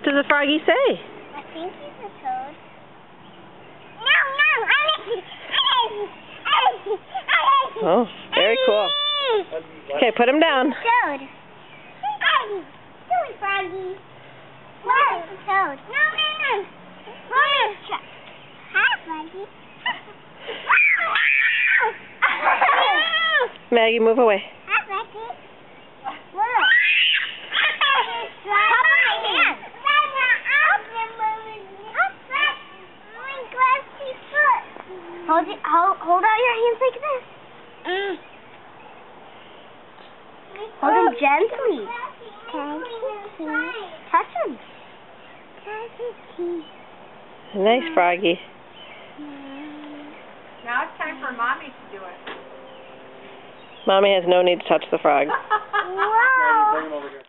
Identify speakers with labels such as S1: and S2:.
S1: does the froggy say?
S2: I think he's a toad. No.
S1: Oh, very cool. Okay, put him down.
S2: Toad. Silly froggy. What? It's a toad. No. Hi, froggy.
S1: Maggie, move away.
S2: Hi, froggy. What? Pop on my hand. Hold out your hands like this. Hold them gently. Touch them.
S1: Nice froggy.
S3: Now it's time for Mommy to do it.
S1: Mommy has no need to touch the frog.
S2: Wow.